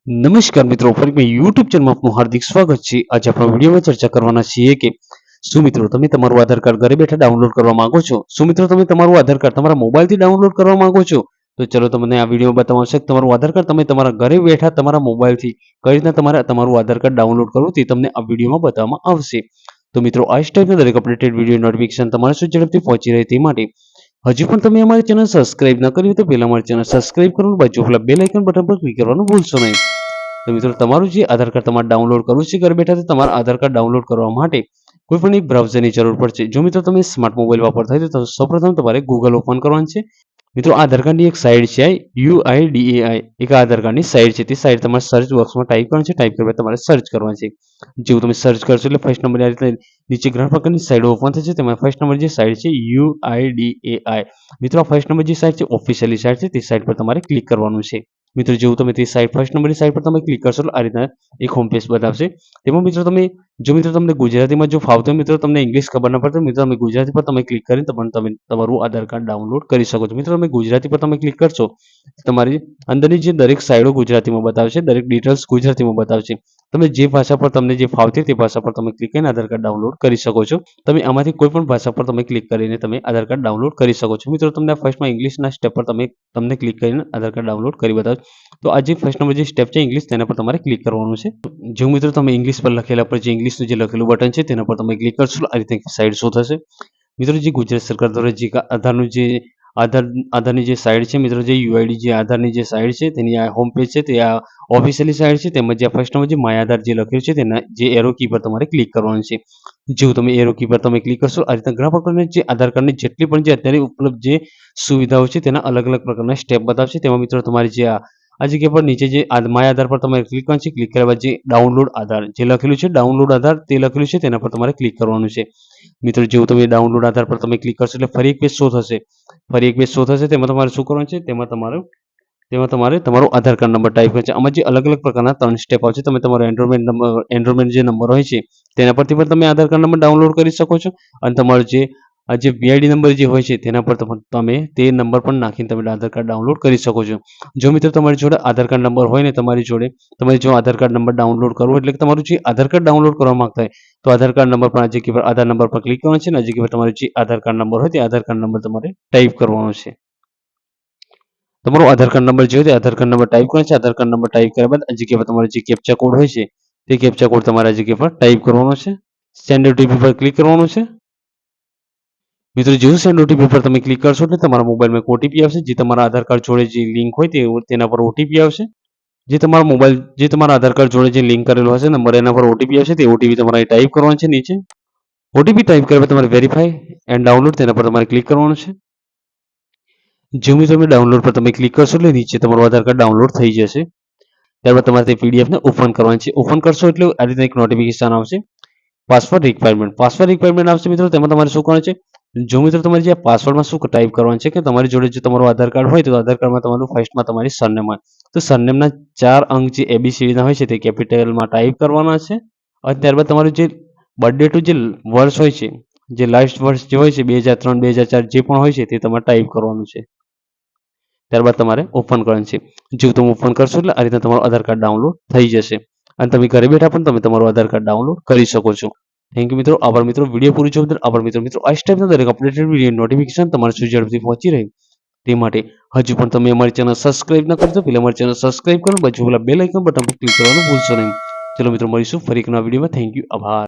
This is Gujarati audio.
નમસ્કાર મિત્રો, ફરી મેં યુટ્યુબ ચેનલમાં આપનું હાર્દિક સ્વાગત છે। આજે આપણે વિડીયોમાં ચર્ચા કરવાના છીએ કે શું મિત્રો તમે તમારું આધાર કાર્ડ ઘરે બેઠા ડાઉનલોડ કરવા માંગો છો? શું મિત્રો તમે તમારું આધાર કાર્ડ તમારા મોબાઈલથી ડાઉનલોડ કરવા માંગો છો? તો ચલો તમને આ વિડીયોમાં બતાવશે કે તમારું આધાર કાર્ડ તમે તમારા ઘરે બેઠા તમારા મોબાઈલથી કઈ રીતના તમારું આધાર કાર્ડ ડાઉનલોડ કરવું તે તમને આ વિડીયોમાં બતાવવામાં આવશે। તો મિત્રો આ ટાઈપના દરેક અપડેટેડ વિડીયો નોટિફિકેશન તમારા સુધી ઝડપથી પહોંચી રહે તે માટે હજુ પણ તમે અમારી ચેનલ સબસ્ક્રાઇબ ન કરી હોય તો પહેલા અમારી ચેનલ સબસ્ક્રાઇબ કરવાનું, બાજુ પેલા બેલ આઇકન બટન પર ક્લિક કરવાનું ભૂલશો નહીં। તો મિત્રો તમારું જે આધાર કાર્ડ તમારે ડાઉનલોડ કરવું છે ઘરે બેઠા, તો તમારા આધાર કાર્ડ ડાઉનલોડ કરવા માટે કોઈ પણ એક બ્રાઉઝરની જરૂર પડશે। જો મિત્રો તમે સ્માર્ટ મોબાઈલ વાપરતા હોય તો સૌપ્રથમ તમારે ગૂગલ ઓપન કરવાનું છે। મિત્રો આધાર કાર્ડની એક સાઇટ છે UIDAI, એક આધાર કાર્ડની સાઇટ છે। તે સાઇટ તમારે સર્ચ બોક્સમાં ટાઈપ કરવાનું છે। ટાઈપ કરવા તમારે સર્ચ કરવાનું છે। જેવું તમે સર્ચ કરશો એટલે ફર્સ્ટ નંબર આ રીતે નીચે ઘણા પ્રકારની સાઇટો ઓપન થશે। તેમાં ફર્સ્ટ નંબર જે સાઇટ છે UIDAI, મિત્રો આ ફર્સ્ટ નંબર જે સાઇટ છે ઓફિશિયલી સાઇટ છે, તે સાઇટ પર તમારે ક્લિક કરવાનું છે। મિત્રો જેવું તમે તે સાઇટ ફર્સ્ટ નંબરની સાઇટ પર તમે ક્લિક કરશો એટલે આ રીતના એક હોમ પેજ બતાવશે। તેમાં મિત્રો મિત્રો તમને ગુજરાતીમાં જો ફાવતું હોય, મિત્રો તમને ઇંગ્લિશ ખબર ન પડતો, મિત્રો તમે ગુજરાતી પર તમે ક્લિક કરીને તમે તમારું આધાર કાર્ડ ડાઉનલોડ કરી શકો છો। મિત્રો તમે ગુજરાતી પર તમે ક્લિક કરશો તમારી અંદરની જે દરેક સાઇડો ગુજરાતીમાં બતાવશે, દરેક ડિટેલ્સ ગુજરાતીમાં બતાવશે। તમે જે ભાષા પર તમને જે ફાવતી તે ભાષા પર તમે ક્લિક કરીને આધાર કાર્ડ ડાઉનલોડ કરી શકો છો। તમે આમાંથી કોઈ પણ ભાષા પર તમે ક્લિક કરીને તમે આધાર કાર્ડ ડાઉનલોડ કરી શકો છો। મિત્રો તમને ફર્સ્ટમાં ઇંગ્લિશના સ્ટેપ પર તમને ક્લિક કરીને આધાર કાર્ડ ડાઉનલોડ કરી બતાવશે। તો આ જે ફર્સ્ટ નંબર જે સ્ટેપ છે ઇંગ્લિશ, તેના પર તમારે ક્લિક કરવાનું છે। જો મિત્રો તમે ઇંગ્લિશ પર લખેલા પર જે ઇંગ્લિશનું જે લખેલું બટન છે તેના પર તમે ક્લિક કરશો આ રીતે સાઇડ શો થશે। મિત્રો જે ગુજરાત સરકાર દ્વારા જે આધારની જે સાઇટ છે, મિત્રો જે યુઆઈડી જે આધારની જે સાઇટ છે તેની આ હોમ પેજ છે, તે આ ઓફિશિયલી સાઇટ છે। તેમજ આ ફર્સ્ટ નંબર જે માય આધાર જે લખ્યું છે તેના જે એરો કી પર તમારે ક્લિક કરવાનું છે। જેવું તમે એરો કી પર તમે ક્લિક કરશો આ રીતના ઘણા પ્રકારની જે આધાર કાર્ડની જેટલી પણ જે અત્યારે ઉપલબ્ધ જે સુવિધાઓ છે તેના અલગ અલગ પ્રકારના સ્ટેપ બતાવશે। તેમાં મિત્રો તમારી જે આ જગ્યા પર નીચે જે માય આધાર પર તમારે ક્લિક કરવાનું છે। ક્લિક કર્યા બાદ જે ડાઉનલોડ આધાર જે લખેલું છે, ડાઉનલોડ આધાર તે લખેલું છે તેના પર તમારે ક્લિક કરવાનું છે। મિત્રો જેવું તમે ડાઉનલોડ આધાર પર તમે ક્લિક કરશો એટલે ફરી એક પેજ શો થશે। ફરી એક પેજ શો થશે, તેમાં તમારે શું કરવાનું છે, તેમાં તમારે તમારો આધાર કાર્ડ નંબર ટાઈપ કરવાનો છે। આમાં જે અલગ અલગ પ્રકારના 3 સ્ટેપ આવશે। તમે તમારો એનરોલમેન્ટ જે નંબર હોય છે તેના પરથી પણ તમે આધાર કાર્ડ નંબર ડાઉનલોડ કરી શકો છો। અને તમારો જે VID નંબર જે હોય છે તેના પર તમે તે નંબર પણ નાખીને તમે આધાર કાર્ડ ડાઉનલોડ કરી શકો છો। જો મિત્રો તમારી જોડે આધાર કાર્ડ નંબર હોય ને તમારી જોડે, તમે જો આધાર કાર્ડ નંબર ડાઉનલોડ કરવો એટલે કે તમારું જે આધાર કાર્ડ ડાઉનલોડ કરવા માંગતા હોય તો આધાર કાર્ડ નંબર પર આ જગ્યા પર આધાર નંબર પર ક્લિક કરવાનું છે અને આ જગ્યા પર તમારો જે આધાર કાર્ડ નંબર હોય તે આધાર કાર્ડ નંબર તમારે ટાઈપ કરવાનો છે। તમારો આધાર કાર્ડ નંબર જે હોય તે આધાર કાર્ડ નંબર ટાઈપ કરવાનો છે। આધાર કાર્ડ નંબર ટાઈપ કર્યા બાદ આ જગ્યા પર તમારો જે કેપ્ચા કોડ હોય છે તે કેપ્ચા કોડ તમારે આ જગ્યા પર ટાઈપ કરવાનો છે। સેન્ડ ઓટીપી પર ક્લિક કરવાનું છે। મિત્રો જેવું સેન્ડ ઓટીપી પર તમે ક્લિક કરશો એટલે તમારા મોબાઈલમાં એક ઓટીપી આવશે। જે તમારા આધાર કાર્ડ જોડે જે લિંક હોય તેના પર ઓટીપી આવશે। જે તમારા આધાર કાર્ડ જોડે જે લિંક કરેલો હશે નંબર, એના પર ઓટીપી આવશે। તે ઓટીપી તમારે ટાઈપ કરવાનો છે નીચે। ઓટીપી ટાઈપ કર્યા બાદ તમારે વેરીફાઈ એન્ડ ડાઉનલોડ તેના પર તમારે ક્લિક કરવાનું છે। જેવું તમે ડાઉનલોડ પર તમે ક્લિક કરશો એટલે નીચે તમારું આધાર કાર્ડ ડાઉનલોડ થઈ જશે। ત્યારબાદ તમારે તે પીડીએફને ઓપન કરવાની છે। ઓપન કરશો એટલે આ રીતે એક નોટિફિકેશન આવશે, પાસવર્ડ રિક્વાયરમેન્ટ આવશે। મિત્રો તેમાં તમારે શું કરવાનું છે, જો મિત્રો તમારે જે પાસવર્ડમાં શું ટાઈપ કરવાનું છે કે તમારી જોડે જો તમારું આધાર કાર્ડ હોય તો આધાર કાર્ડમાં તમારું ફર્સ્ટમાં તમારી સરનેમ હોય તો સરનેમના 4 અંક જે ABCD ના હોય છે તે કેપિટલમાં ટાઈપ કરવાના છે। અને ત્યારબાદ તમારું જે બર્થડે ટુ જે વર્ષ હોય છે, જે લાસ્ટ વર્ષ જે હોય છે 2003 2004 જે પણ હોય છે તે તમારે ટાઈપ કરવાનું છે। ત્યારબાદ તમારે ઓપન કરવાનું છે। જો તમે ઓપન કરશો એટલે આ રીતે તમારું આધાર કાર્ડ ડાઉનલોડ થઈ જશે અને તમે ઘરે બેઠા પણ તમે તમારું આધાર કાર્ડ ડાઉનલોડ કરી શકો છો। થેન્ક યુ મિત્રો, આભાર મિત્રો, વિડીયો પૂરું જોવા બદલ આભાર મિત્રો। મિત્રો આ ટાઈપના દરેક અપડેટેડ વિડીયો નોટિફિકેશન તમારા સુધી ઝડપથી પહોંચી રહે તે માટે હજુ પણ તમે અમારી ચેનલ સબસ્ક્રાઇબ ન કરી તો પહેલા અમારી ચેનલ સબસ્ક્રાઇબ કરો, બાજુ વાળા બેલ આઇકન બટન પર ક્લિક કરવાનું ભૂલશો નહીં। ચલો મિત્રો મળીશું ફરી એક નવા વિડીયોમાં। થેન્ક યુ, આભાર।